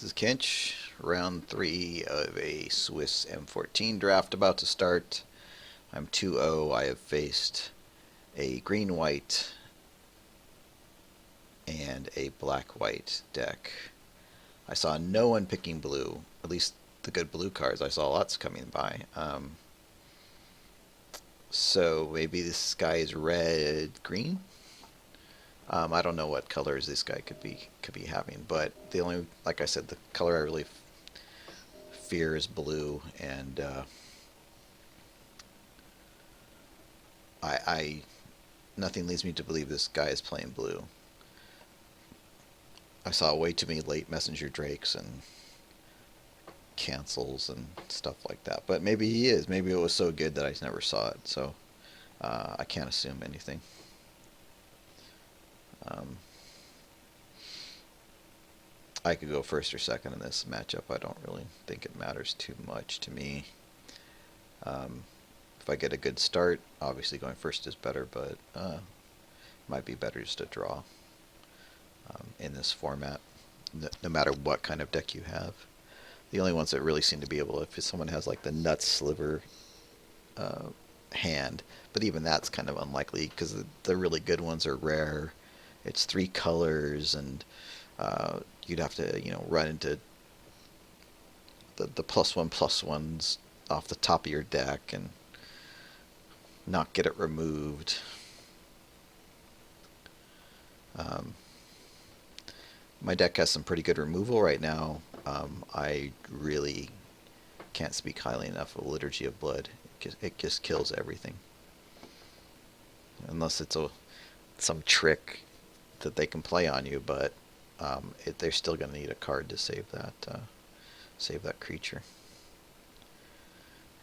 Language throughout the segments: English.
This is Kinch, round 3 of a Swiss M14 draft about to start. I'm 2-0. I have faced a green-white and a black-white deck. I saw no one picking blue, at least the good blue cards. I saw lots coming by. So maybe this guy is red-green? I don't know what colors this guy could be having, but the only, like I said, the color I really fear is blue, and I nothing leads me to believe this guy is playing blue. I saw way too many late messenger drakes and cancels and stuff like that, but maybe he is. Maybe it was so good that I never saw it, so I can't assume anything. Um, I could go first or second in this matchup. I don't really think it matters too much to me. Um, if I get a good start, obviously going first is better, but it might be better just to draw in this format, no matter what kind of deck you have. The only ones that really seem to be able, if someone has like the nuts sliver hand, but even that's kind of unlikely because the really good ones are rare. It's 3 colors, and you'd have to, run into the +1/+1s off the top of your deck and not get it removed. My deck has some pretty good removal right now. I really can't speak highly enough of Liturgy of Blood. It just kills everything. Unless it's some trick that they can play on you, but they're still going to need a card to save that creature.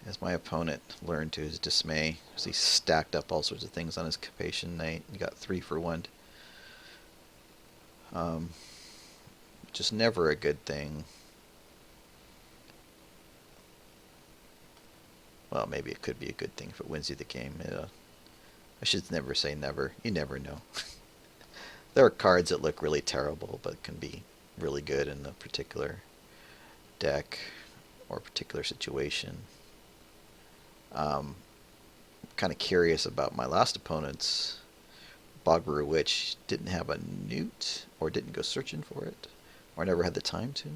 As my opponent learned to his dismay, as he stacked up all sorts of things on his Capation Knight, he got 3 for 1. Just never a good thing. Well, maybe it could be a good thing if it wins you the game. I should never say never. You never know. There are cards that look really terrible, but can be really good in a particular deck or particular situation. Kind of curious about my last opponent's Bogberu Witch. Didn't have a newt, or didn't go searching for it, or never had the time to.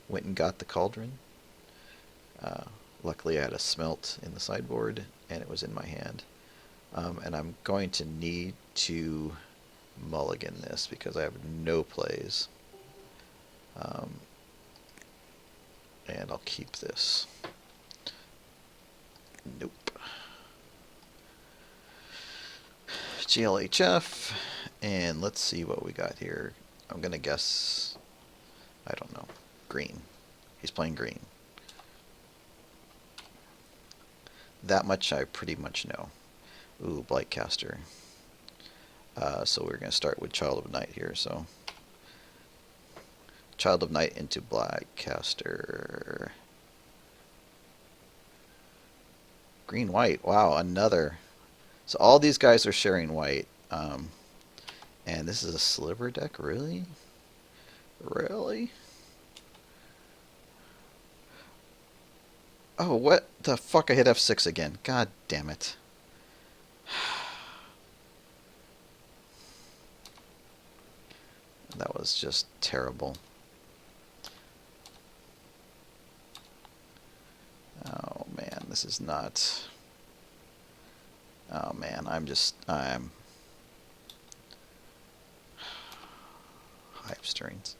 Went and got the Cauldron. Luckily I had a smelt in the sideboard, and it was in my hand. And I'm going to need to mulligan this because I have no plays. And I'll keep this. Nope. GLHF, and let's see what we got here. I'm gonna guess, I don't know, green. He's playing green. That much I pretty much know. Ooh, Blightcaster. So we're gonna start with Child of Night here. So Child of Night into Blightcaster. Green white. Wow, another. So all these guys are sharing white. And this is a sliver deck, really? Really? Oh, what the fuck? I hit F6 again. God damn it. That was just terrible. Oh man, this is not... Oh man, I'm hive stirrings.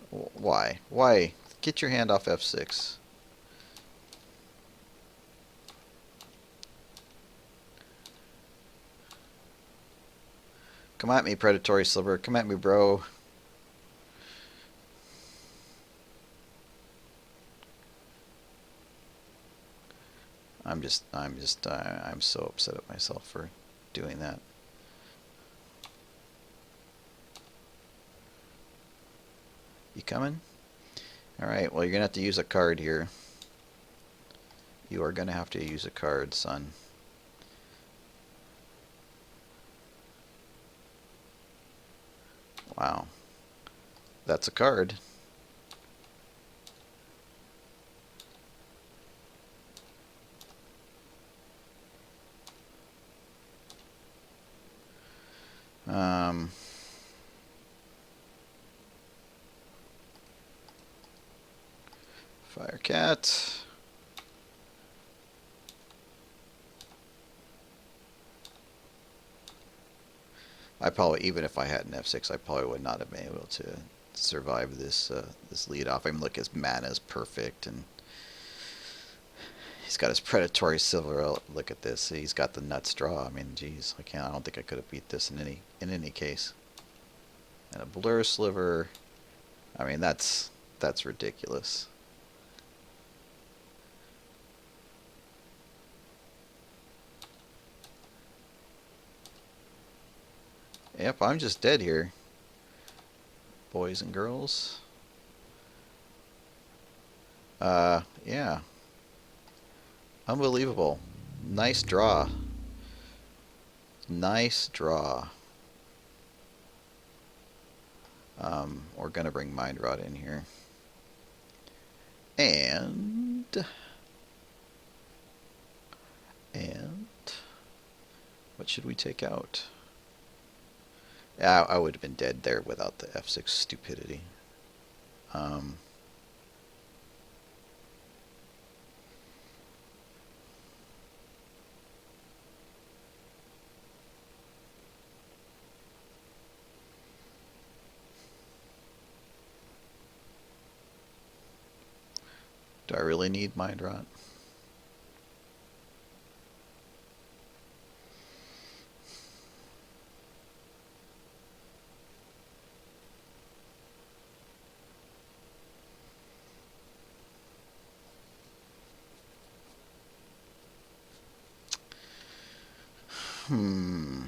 Why? Why? Get your hand off F6. Come at me, predatory sliver. Come at me, bro. I'm so upset at myself for doing that. You coming? Alright, well, you're going to have to use a card here. You are going to have to use a card, son. Wow. That's a card. Firecat. I probably, even if I had an F6, I probably would not have been able to survive this this lead off. I mean, look, his mana is perfect, and he's got his predatory silver. Look at this. He's got the nuts draw. I mean, geez, I can't. I don't think I could have beat this in any case. And a blur sliver. I mean, that's ridiculous. Yep, I'm just dead here, boys and girls. Yeah. Unbelievable. Nice draw. Nice draw. We're gonna bring Mind Rot in here. And what should we take out? Yeah, I would have been dead there without the F6 stupidity. Do I really need Mind Rot? Hmm.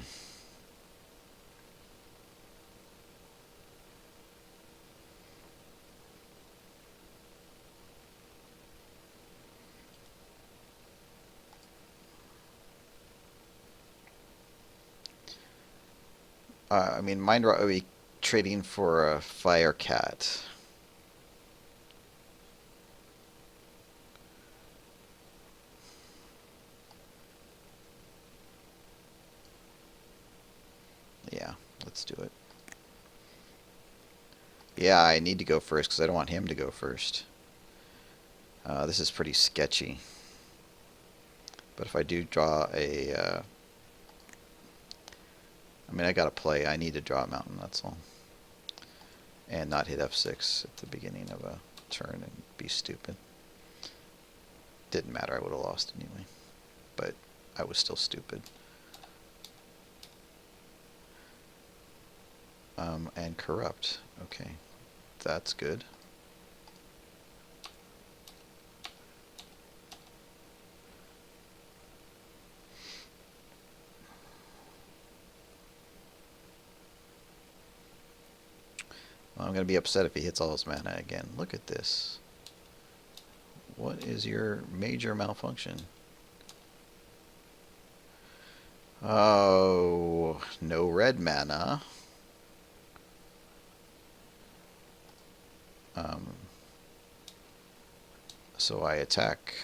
I mean, Mind Rot would be trading for a Firecat. Yeah, let's do it. Yeah, I need to go first because I don't want him to go first. This is pretty sketchy. But if I do draw a... I mean, I gotta play. I need to draw a mountain, that's all. And not hit F6 at the beginning of a turn and be stupid. Didn't matter, I would have lost anyway. But I was still stupid. And corrupt. Okay, that's good. Well, I'm going to be upset if he hits all his mana again. Look at this. What is your major malfunction? Oh, no red mana. So I attack.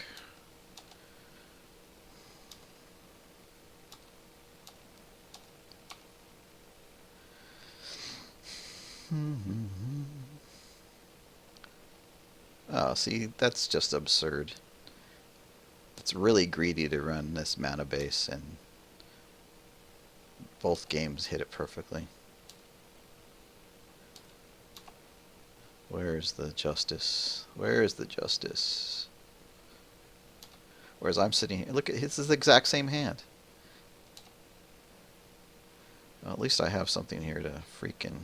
Oh, see, that's just absurd. It's really greedy to run this mana base, and both games hit it perfectly. Where's the justice? Where is the justice? Whereas I'm sitting here, look, this is the exact same hand. Well, at least I have something here to freaking...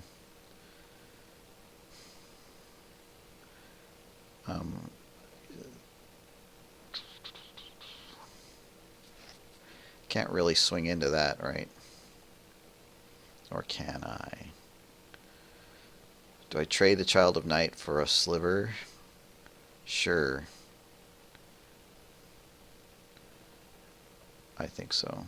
Can't really swing into that, right? Or can I? Do I trade the Child of Night for a sliver? Sure. I think so.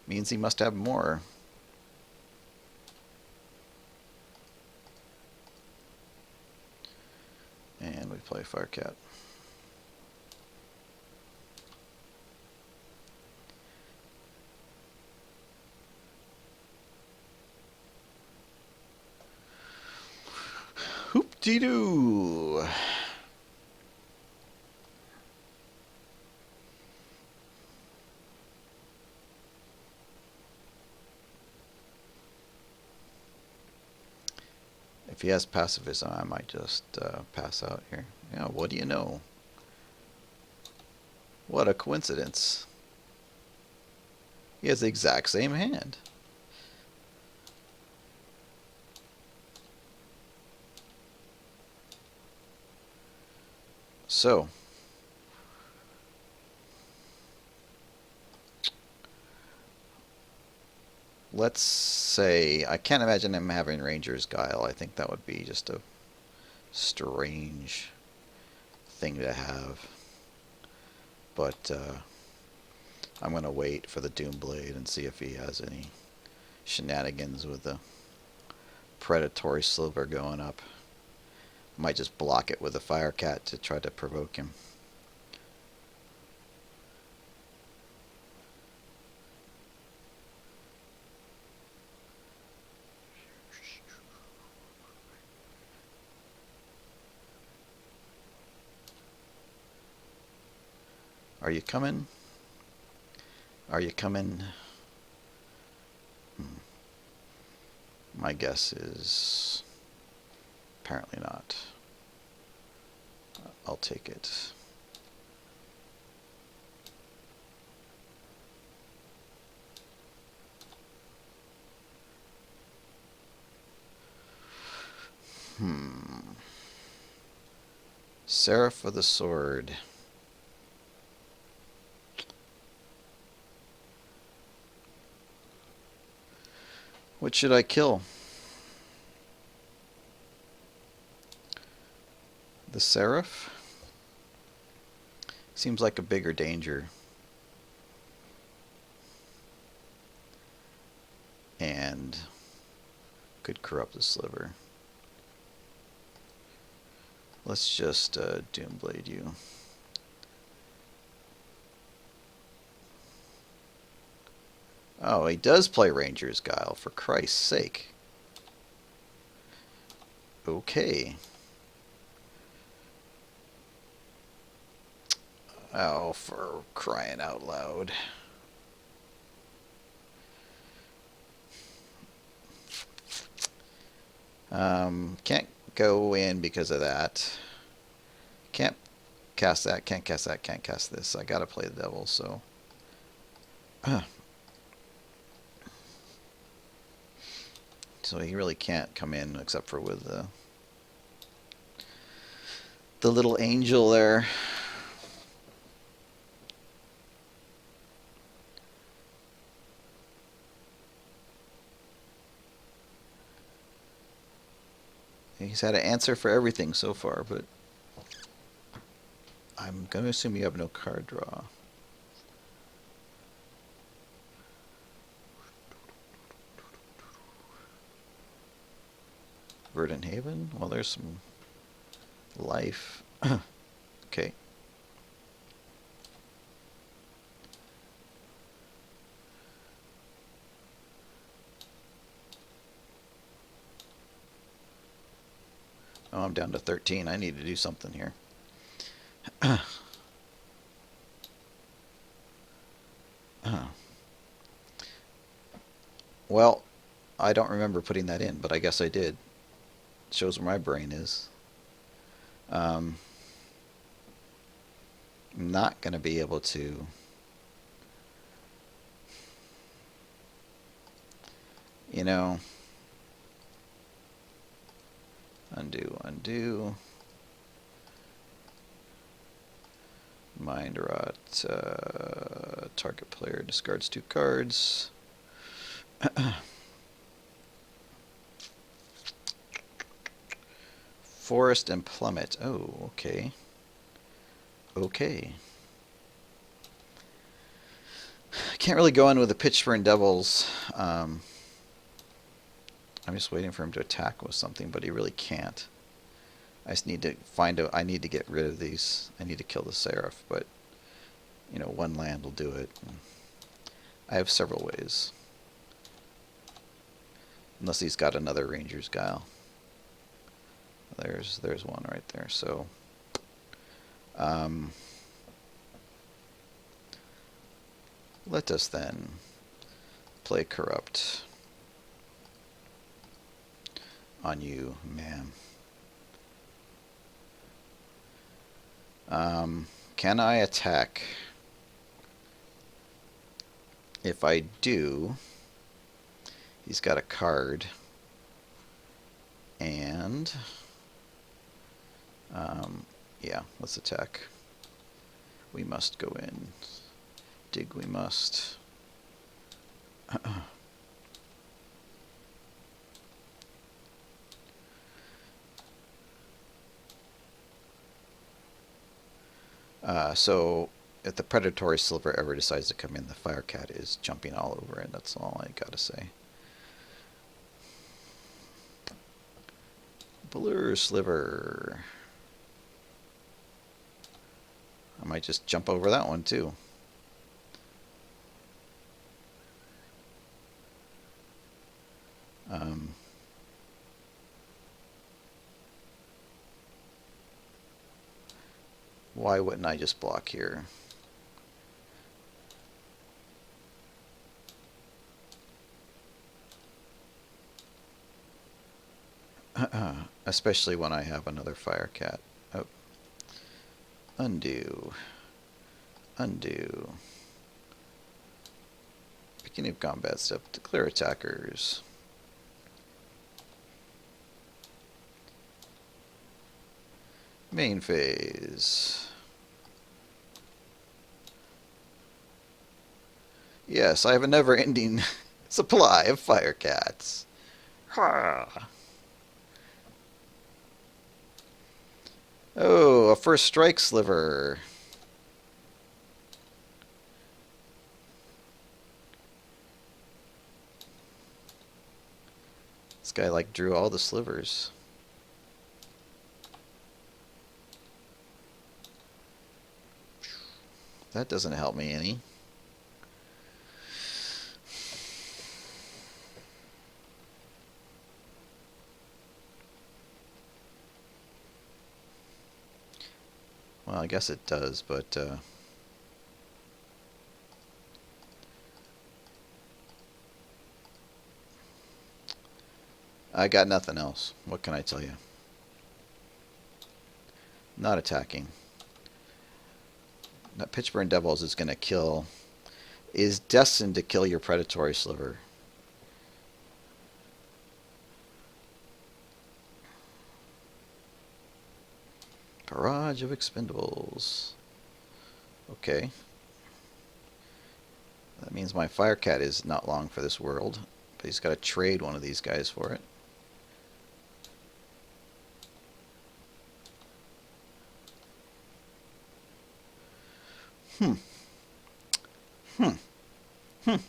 Means he must have more. And we play Firecat. Hoop-dee-doo! If he has pacifism, I might just pass out here. Yeah, what do you know? What a coincidence. He has the exact same hand. So, let's say, I can't imagine him having Ranger's Guile. I think that would be just a strange thing to have. But I'm going to wait for the Doomblade and see if he has any shenanigans with the predatory sliver going up. Might just block it with a Firecat to try to provoke him. Are you coming? Are you coming? My guess is apparently not. I'll take it. Seraph of the Sword. What should I kill? The Seraph? Seems like a bigger danger. And could corrupt the sliver. Let's just Doomblade you. Oh, he does play Ranger's Guile, for Christ's sake. Okay. Oh, for crying out loud. Can't go in because of that. Can't cast that, can't cast that, can't cast this. I gotta play the devil, so... So he really can't come in except for with the little angel there. He's had an answer for everything so far, but I'm going to assume you have no card draw. Verdant Haven? Well, there's some life. Okay. Oh, I'm down to 13. I need to do something here. Well, I don't remember putting that in, but I guess I did. It shows where my brain is. I'm not going to be able to... You know... Undo, undo. Mind Rot. Target player discards 2 cards. Forest and Plummet. Oh, okay. Okay. can't really go in with the Pitchburn Devils. I'm just waiting for him to attack with something, but he really can't. I just need to I need to get rid of these. I need to kill the Seraph, but, you know, one land will do it. I have several ways. Unless he's got another Ranger's Guile. There's one right there. So, let us then play Corrupt on you, ma'am. Can I attack? If I do, he's got a card, and yeah, let's attack. We must go in. Dig we must. So if the predatory sliver ever decides to come in, the Firecat is jumping all over it. That's all I gotta say. Blue sliver. I might just jump over that one too. Why wouldn't I just block here? Especially when I have another Firecat. Oh. Undo. Undo. Beginning of combat step. Declare attackers. Main phase. Yes, I have a never-ending supply of Firecats. Ha! Oh, a first strike sliver. This guy like drew all the slivers. That doesn't help me any. Well, I guess it does, but I got nothing else. What can I tell you? Not attacking. That Pitchburn Devils is going to kill, is destined to kill your predatory sliver. Barrage of expendables. Okay. That means my Firecat is not long for this world, but he's got to trade one of these guys for it.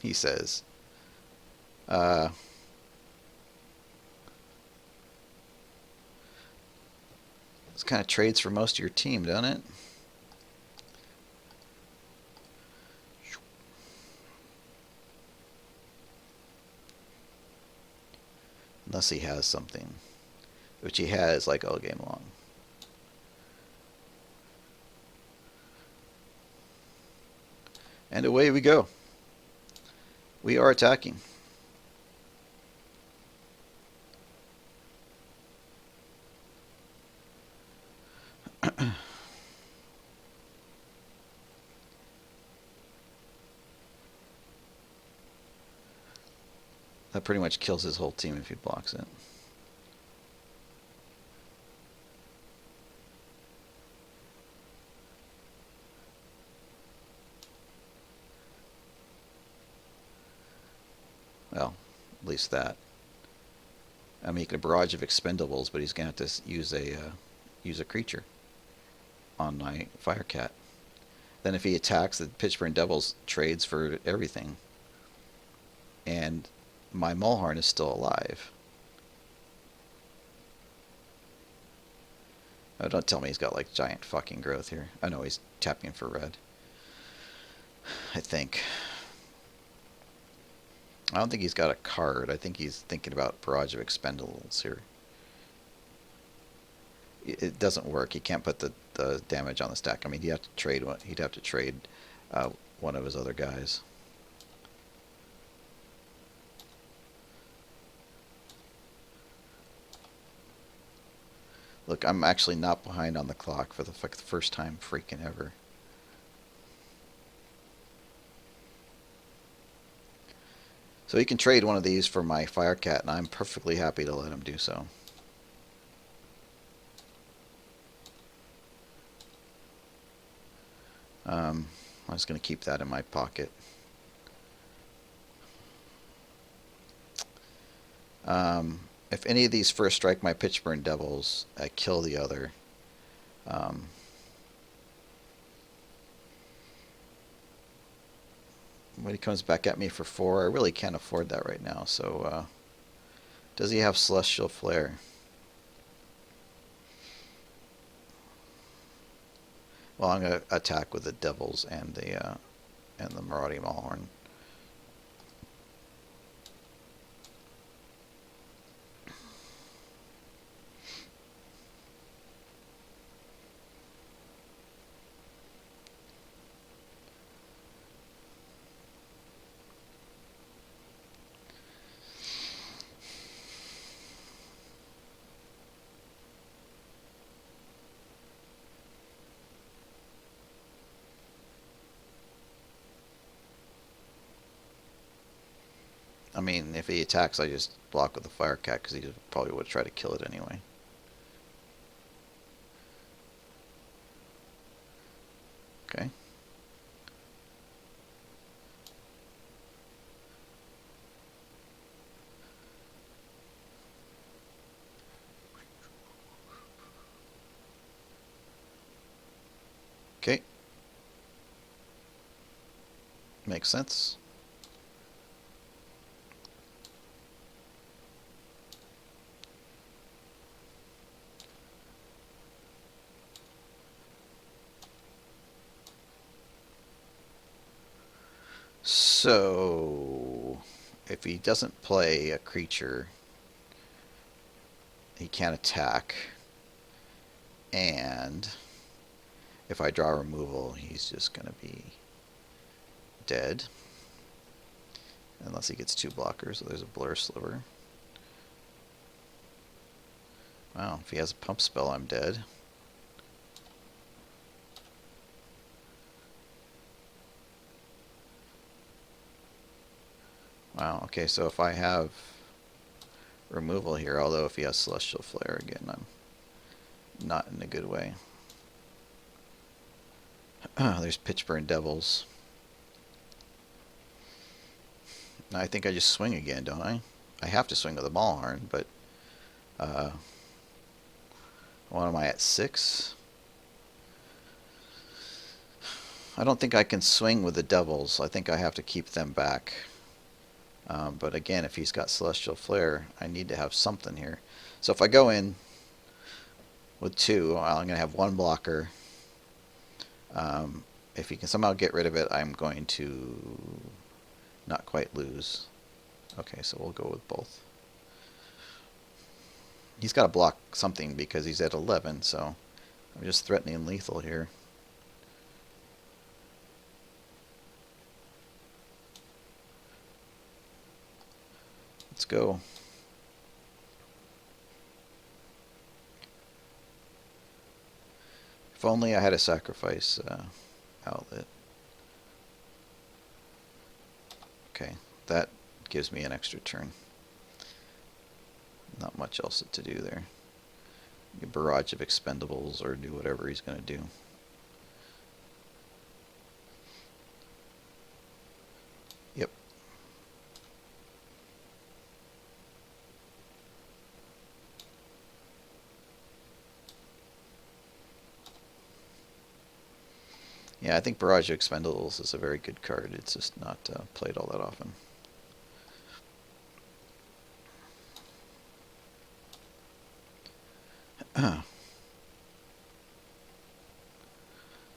He says. This kind of trades for most of your team, doesn't it? Unless he has something, which he has like all game long. And away we go. We are attacking. That pretty much kills his whole team if he blocks it. Well, at least that. I mean, he can barrage of expendables, but he's going to have to use a creature on my Firecat. Then if he attacks, the Pitchburn Devils trades for everything. And my Mulhorn is still alive. Oh, don't tell me he's got like giant fucking growth here. I know he's tapping for red. I think. I don't think he's got a card. I think he's thinking about Barrage of Expendables here. It doesn't work. He can't put the damage on the stack. I mean, he'd have to trade one. He'd have to trade one of his other guys. Look, I'm actually not behind on the clock for the first time freaking ever. So he can trade one of these for my Firecat, and I'm perfectly happy to let him do so. I'm just going to keep that in my pocket. If any of these first strike my Pitchburn Devils, I kill the other. When he comes back at me for 4, I really can't afford that right now. So, does he have Celestial Flare? Well, I'm going to attack with the Devils and the Maraudi Mulhorn. I mean, if he attacks, I just block with the Firecat because he probably would try to kill it anyway. Okay. Okay. Makes sense. So, if he doesn't play a creature, he can't attack. And if I draw removal, he's just going to be dead. Unless he gets 2 blockers. So there's a Blur Sliver. Wow, if he has a pump spell, I'm dead. Wow, okay, so if I have removal here, although if he has Celestial Flare again, I'm not in a good way. There's Pitchburn Devils. I think I just swing again, don't I? I have to swing with the Mulhorn, but what am I at, 6? I don't think I can swing with the Devils. I think I have to keep them back. But again, if he's got Celestial Flare, I need to have something here. So if I go in with 2, I'm going to have 1 blocker. If he can somehow get rid of it, I'm going to not quite lose. Okay, so we'll go with both. He's got to block something because he's at 11, so I'm just threatening lethal here. Let's go. If only I had a sacrifice outlet. Okay, that gives me an extra turn. Not much else to do there. A barrage of expendables or do whatever he's going to do. Yep. Yeah, I think Barrage of Expendables is a very good card. It's just not played all that often.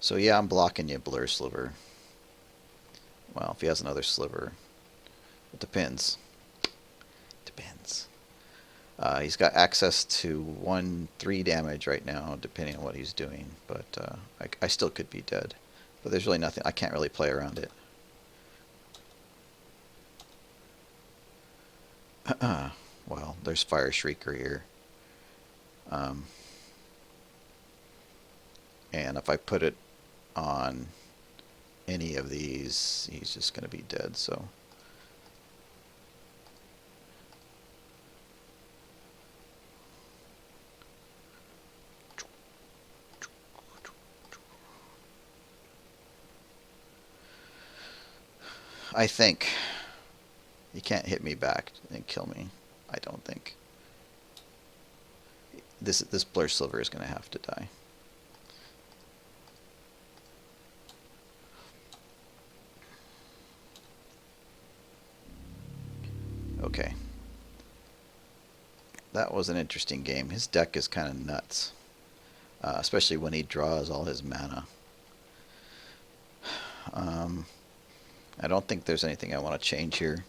So yeah, I'm blocking you, Blur Sliver. Well, if he has another sliver, it depends. Depends. He's got access to 1/3 damage right now, depending on what he's doing. But I still could be dead. But there's really nothing. I can't really play around it. Well, there's Fire Shrieker here. And if I put it on any of these, he's just going to be dead. So I think you can't hit me back and kill me. I don't think. This Blur Sliver is going to have to die. Okay. That was an interesting game. His deck is kind of nuts, especially when he draws all his mana. I don't think there's anything I want to change here.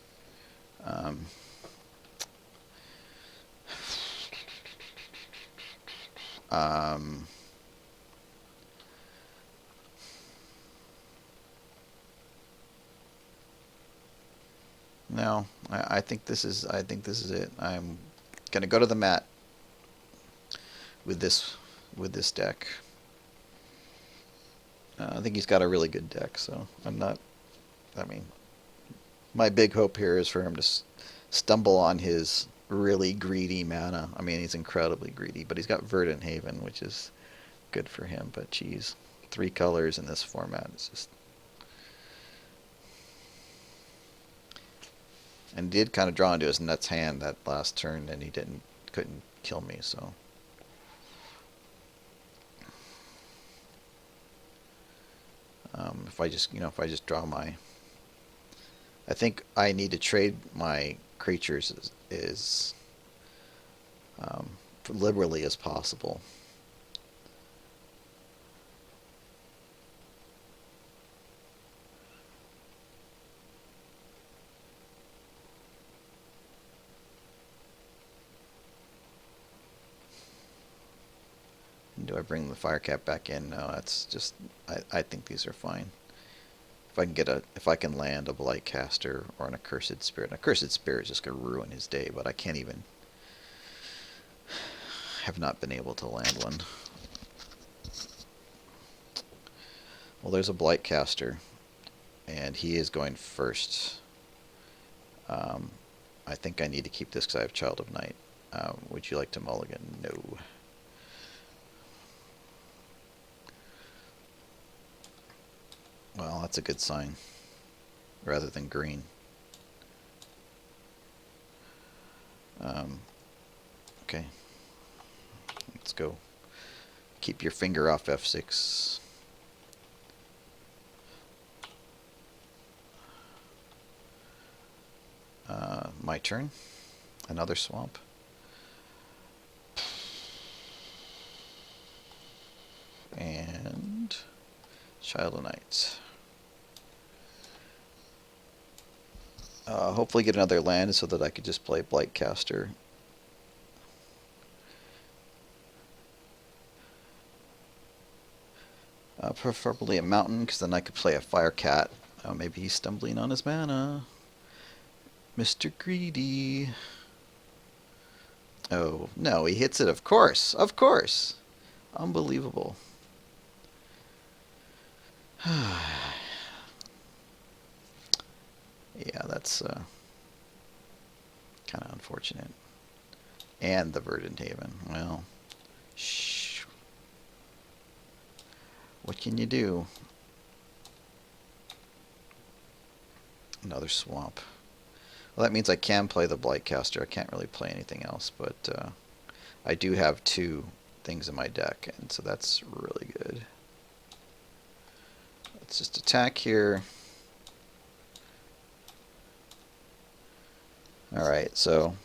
No, I think this is it. I'm gonna go to the mat with this deck. I think he's got a really good deck, so I'm not. I mean, my big hope here is for him to stumble on his really greedy mana. I mean, he's incredibly greedy, but he's got Verdant Haven, which is good for him. But geez, 3 colors in this format is just. And did kind of draw into his nuts hand that last turn, and he couldn't kill me. So if I just draw my, I think I need to trade my creatures as liberally as possible. Do I bring the fire cap back in? No, that's just. I think these are fine. If I can land a blight caster or an accursed spirit. An accursed spirit is just gonna ruin his day, but I can't even. Have not been able to land one. Well, there's a blight caster, and he is going first. I think I need to keep this because I have Child of Night. Would you like to mulligan? No. Well, that's a good sign. Rather than green. Okay. Let's go. Keep your finger off F6. My turn. Another swamp. And Child of Night. Hopefully get another land so that I could just play Blightcaster. Preferably a mountain, because then I could play a Fire Cat. Maybe he's stumbling on his mana. Mr. Greedy. Oh, no, he hits it, of course. Of course. Unbelievable. Yeah, that's kind of unfortunate. And the Verdant Haven. Well, shh. What can you do? Another swamp. Well, that means I can play the Blightcaster. I can't really play anything else, but I do have 2 things in my deck, and so that's really good. Let's just attack here. Alright, so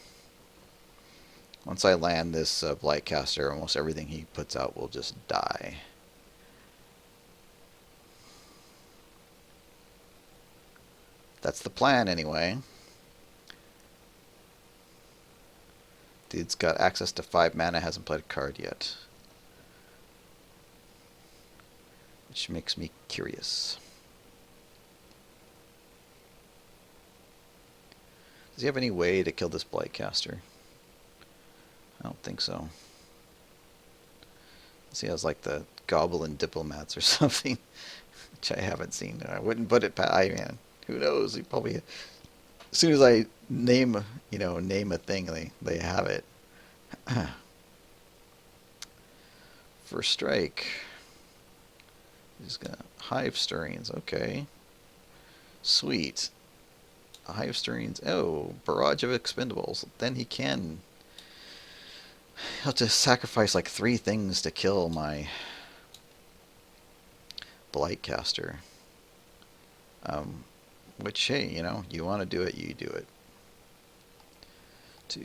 once I land this Blightcaster, almost everything he puts out will just die. That's the plan, anyway. Dude's got access to 5 mana, hasn't played a card yet. Which makes me curious. Does he have any way to kill this Blightcaster? I don't think so. He has like the Goblin Diplomats or something, which I haven't seen. I wouldn't put it past. I mean, who knows? He probably, as soon as I name, name a thing, they have it. First strike. He's got Hive Stirrings. Okay. Sweet. Hive Stirrings. Oh, Barrage of Expendables. Then he can. He'll have to sacrifice like 3 things to kill my Blightcaster. Which, hey, you want to do it, you do it. 2,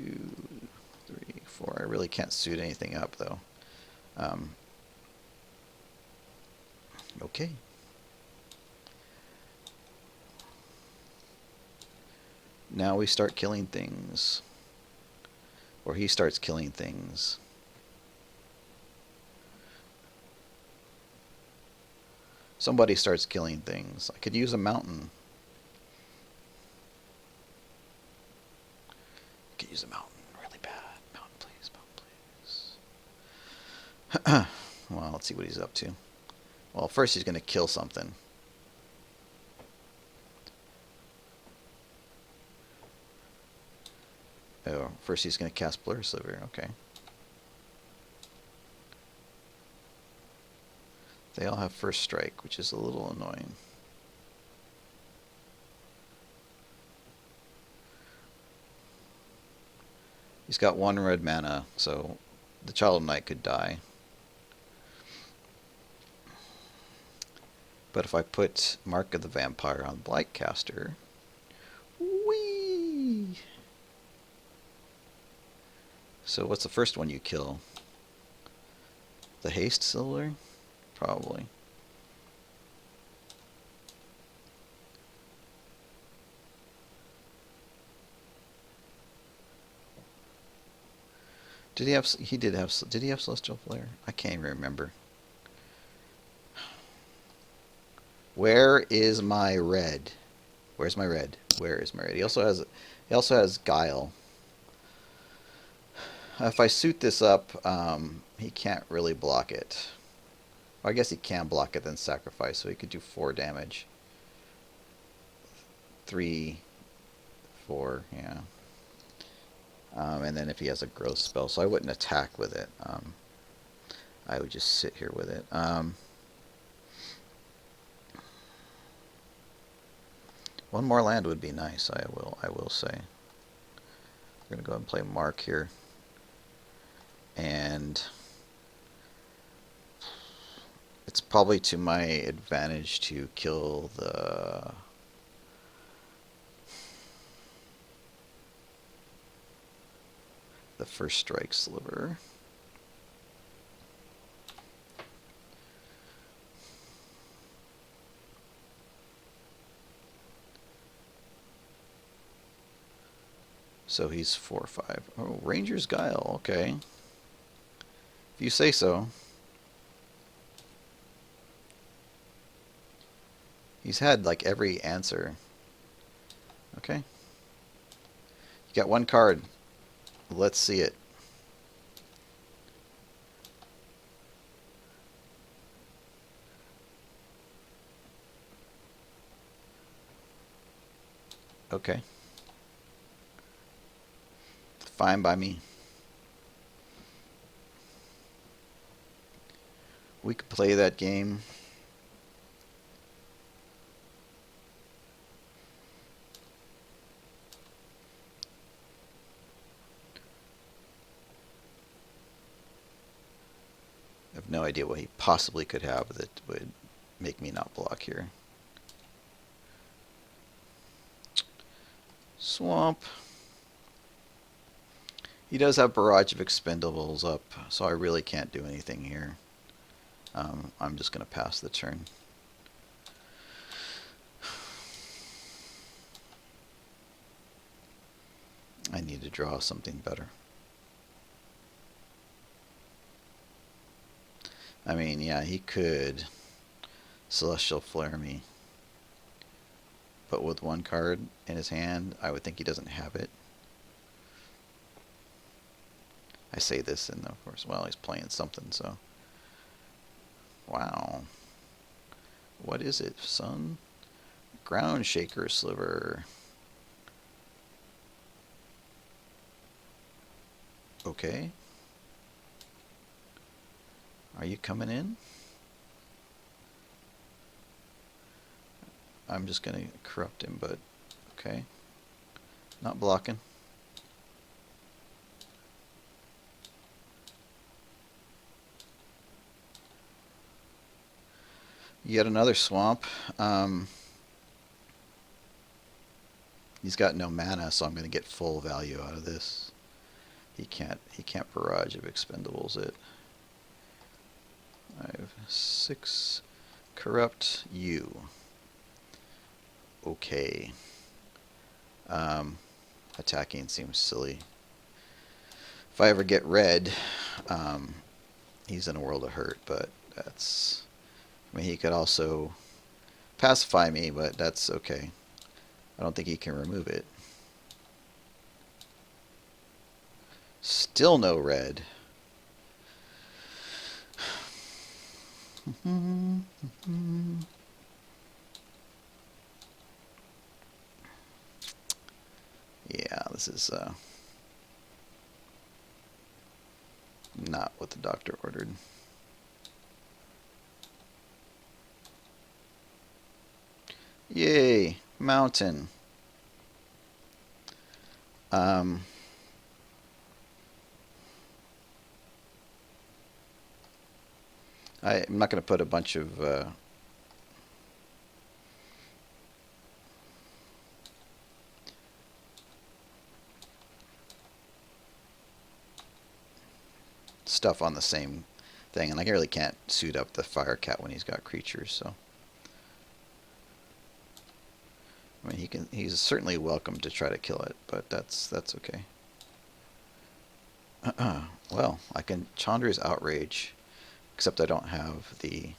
3, 4. I really can't suit anything up, though. Okay. Now we start killing things. Or he starts killing things. Somebody starts killing things. I could use a mountain. I could use a mountain really bad. Mountain, please. Mountain, please. Well, let's see what he's up to. Well, first he's going to kill something. Oh, first he's going to cast Blur Sliver. Okay. They all have first strike, which is a little annoying. He's got 1 red mana, so the Child Knight could die. But if I put Mark of the Vampire on Blightcaster, whee! So what's the first one you kill? The Haste Silver? Probably. Did he have Celestial Flare? I can't even remember. Where is my red? Where's my red? Where is my red? He also has Guile. If I suit this up, he can't really block it. Well, I guess he can block it, then sacrifice, so he could do 4 damage. 3, 4, yeah. And then if he has a growth spell, so I wouldn't attack with it. I would just sit here with it. One more land would be nice, I will say. We're gonna go ahead and play Mark here. And it's probably to my advantage to kill the first strike sliver. So he's 4/5. Oh, Ranger's Guile. Okay. If you say so. He's had like every answer. Okay. You got 1 card. Let's see it. Okay. Fine by me. We could play that game. I have no idea what he possibly could have that would make me not block here. Swamp. He does have Barrage of Expendables up, so I really can't do anything here. I'm just going to pass the turn. I need to draw something better. I mean, yeah, he could Celestial Flare me. But with one card in his hand, I would think he doesn't have it. I say this, and of course, well, he's playing something, so. Wow. What is it, son? Ground Shaker Sliver. Okay. Are you coming in? I'm just going to corrupt him, but okay. Not blocking. Yet another swamp. He's got no mana, so I'm going to get full value out of this. He can't Barrage of Expendables it. I have 6 corrupt you. Okay. Attacking seems silly. If I ever get red, he's in a world of hurt, but that's... I mean, he could also pacify me, but that's okay. I don't think he can remove it. Still no red. Yeah, this is not what the doctor ordered. Yay, mountain. I'm not going to put a bunch of stuff on the same thing, and I really can't suit up the Fire Cat when he's got creatures, so. I mean, he's certainly welcome to try to kill it, but that's okay. Well, I can Chandra's Outrage, except I don't have the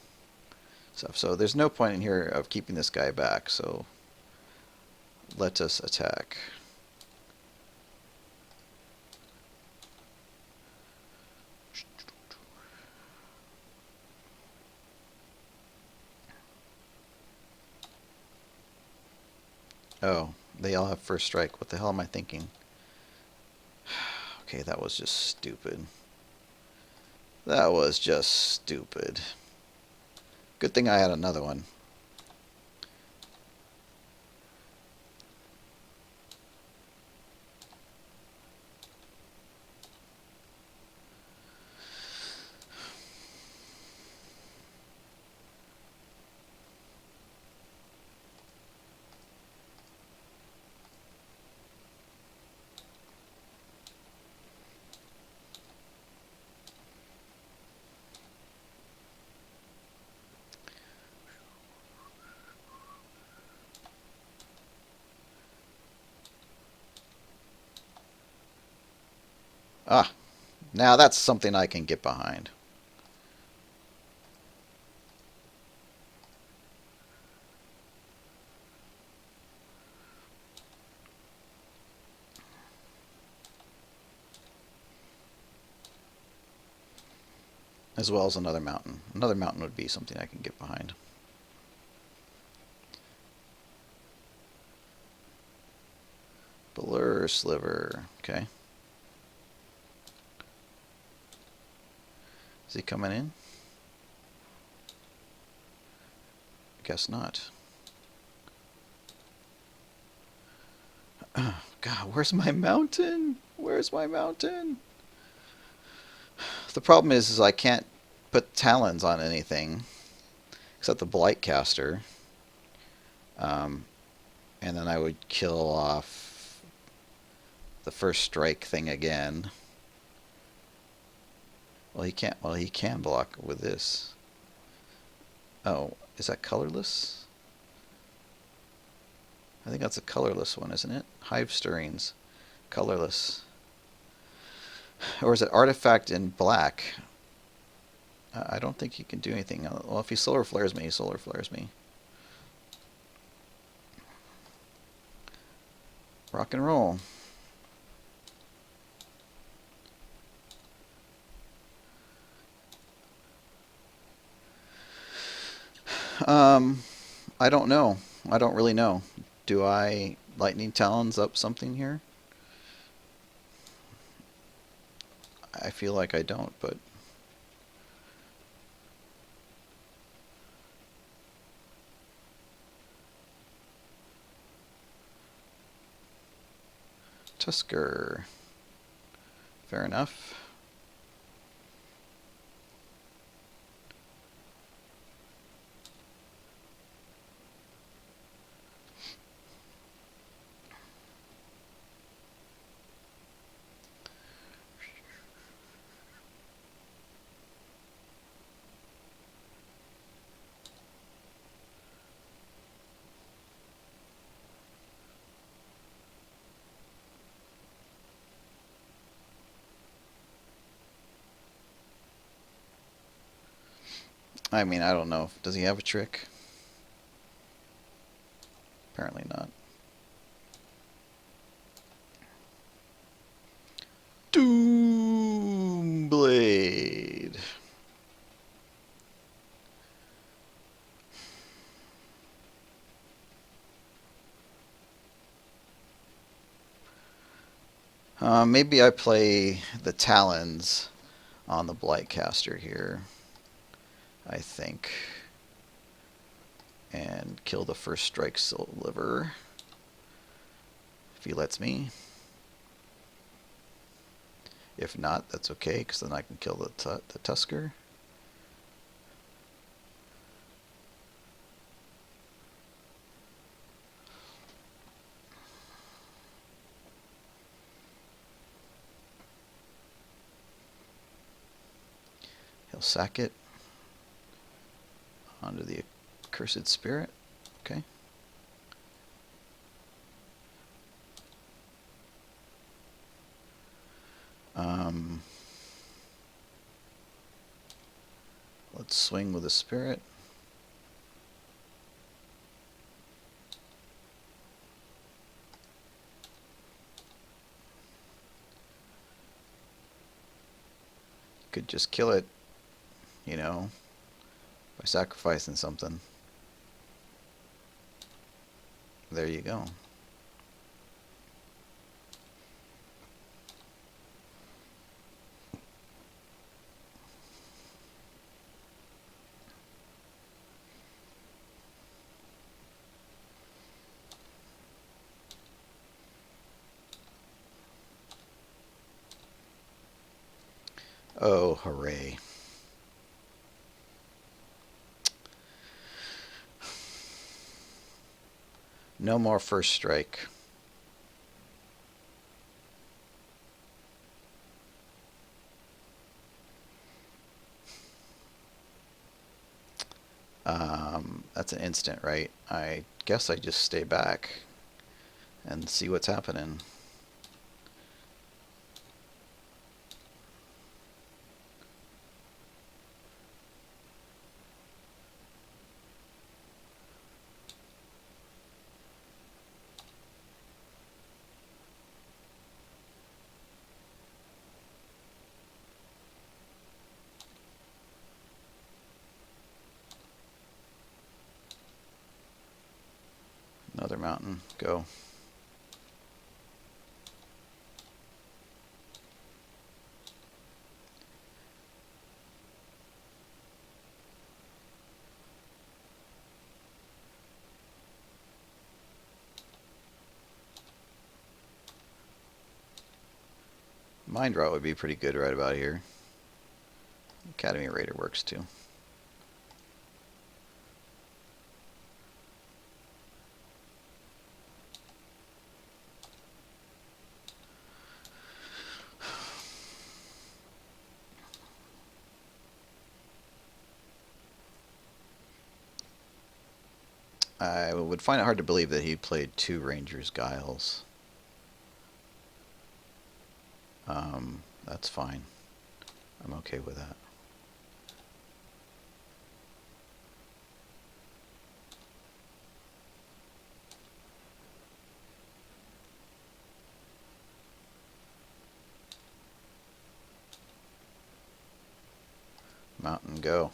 stuff. So there's no point in here of keeping this guy back, so let us attack. Oh, they all have first strike. What the hell am I thinking? Okay, that was just stupid. That was just stupid. Good thing I had another one. Ah, now that's something I can get behind. As well as another mountain. Another mountain would be something I can get behind. Blur Sliver. Okay. Is he coming in? Guess not. God, where's my mountain? Where's my mountain? The problem is I can't put talons on anything. except the Blightcaster. And then I would kill off the first strike thing again. Well, he can't. Well, he can block with this. Oh, is that colorless? I think that's a colorless one, isn't it? Hive stirrings, colorless. Or is it artifact in black? I don't think he can do anything. Well, if he solar flares me, he solar flares me. Rock and roll. I don't know. I don't really know. Do I lightning talons up something here? I feel like I don't, but Tusker. Fair enough. I mean, I don't know. Does he have a trick? Apparently not. Doomblade. Maybe I play the Talons on the Blightcaster here, I think. And kill the first strike sliver. If he lets me. If not, that's okay, because then I can kill the Tusker. He'll sack it onto the accursed spirit. Okay. Let's swing with the spirit. Could just kill it, you know, by sacrificing something. There you go. Oh, hooray. No more first strike. That's an instant, right? I guess I just stay back and see what's happening. Another mountain. Go. Mind Rot would be pretty good right about here. Academy Raider works too. I would find it hard to believe that he played 2 Rangers Guiles. That's fine. I'm okay with that. Mountain go.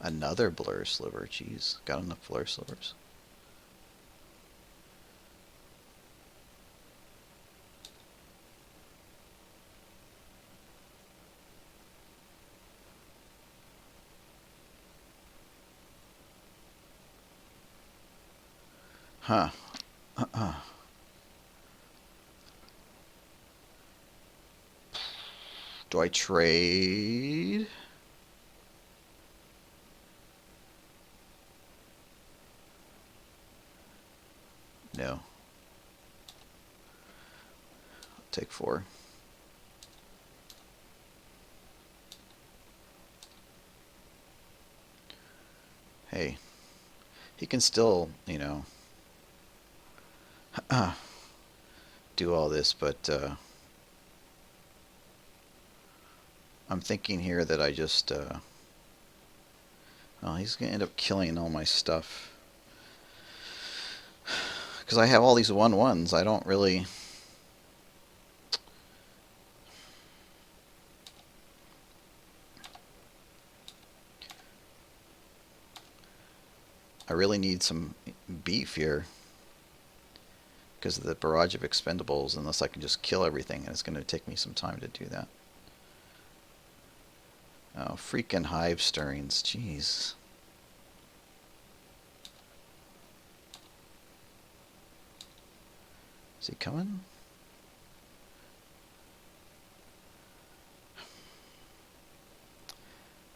Another blur sliver. Jeez, got enough blur slivers. Huh. Do I trade? No. I'll take 4. Hey, he can still, you know, do all this, but I'm thinking here that I just, well, he's going to end up killing all my stuff. Because I have all these 1/1s, I don't really... I really need some beef here because of the barrage of expendables, unless I can just kill everything, and it's going to take me some time to do that. Oh, freaking hive stirrings, jeez. Is he coming?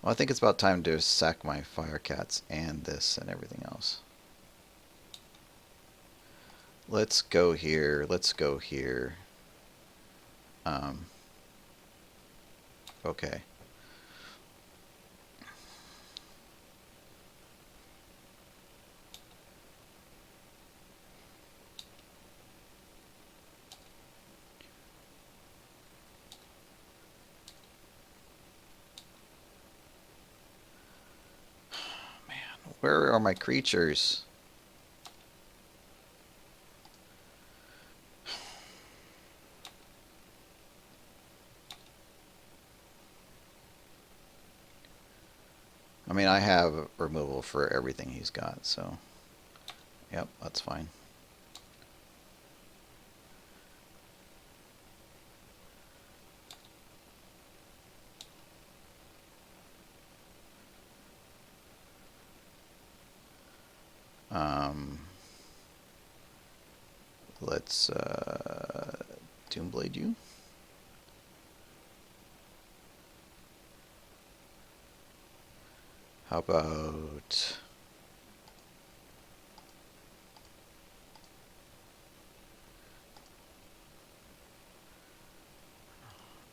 Well, I think it's about time to sack my fire cats and this and everything else. Let's go here. Let's go here. Okay. Man, where are my creatures? I mean, I have removal for everything he's got, so... Yep, that's fine. Let's Doomblade you. How about...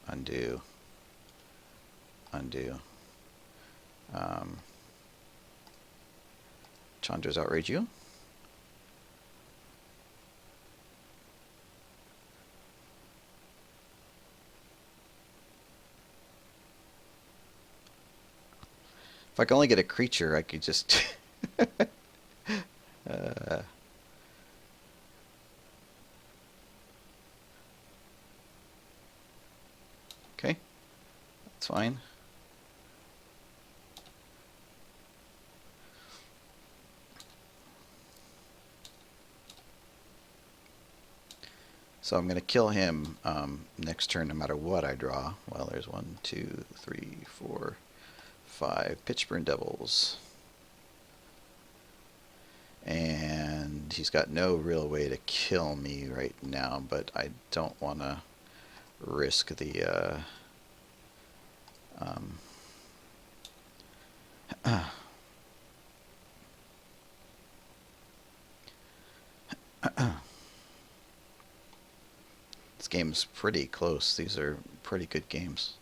Undo. Undo. Chandra's Outrage you. If I could only get a creature, I could just... Okay, that's fine. So I'm going to kill him next turn no matter what I draw. Well, there's 1, 2, 3, 4, 5 Pitchburn Devils. And he's got no real way to kill me right now, but I don't want to risk the... game's pretty close. These are pretty good games.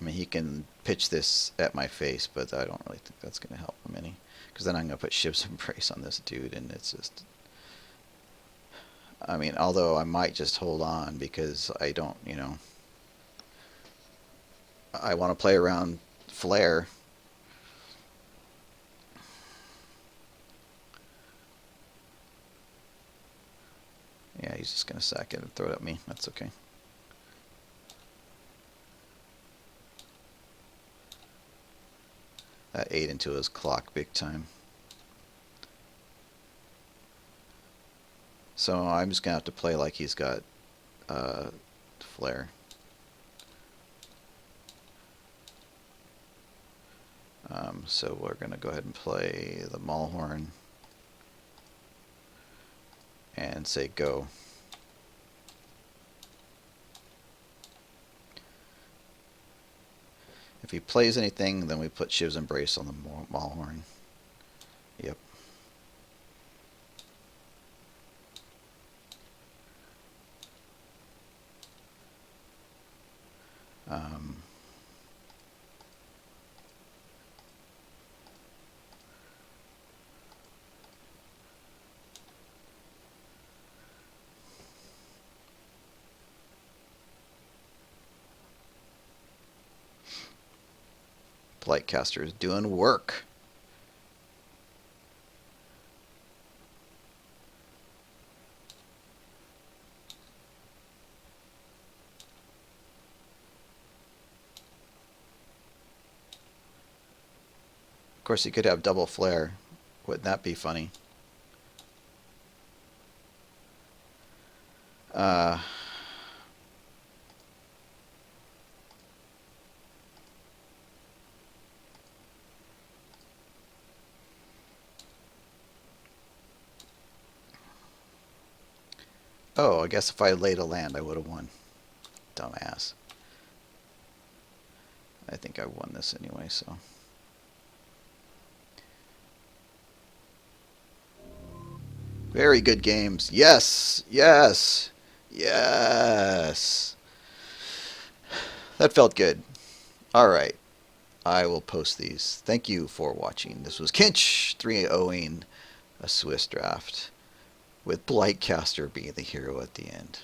I mean, he can pitch this at my face, but I don't really think that's going to help him any. Because then I'm going to put Shiv's Embrace on this dude, and it's just... I mean, although I might just hold on because I don't, you know... I want to play around Flare. Yeah, he's just going to sack it and throw it at me. That's okay. That ate into his clock big time. So I'm just going to have to play like he's got Flare. So we're going to go ahead and play the Maulhorn and say go. If he plays anything, then we put Shiv's Embrace on the Maulhorn. Yep. Blightcaster is doing work. Of course, he could have double Flare. Wouldn't that be funny? Oh, I guess if I laid a land, I would have won. Dumbass. I think I won this anyway, so... Very good games. Yes! Yes! Yes! That felt good. Alright. I will post these. Thank you for watching. This was Kinch 3-0ing a Swiss draft, with Blightcaster being the hero at the end.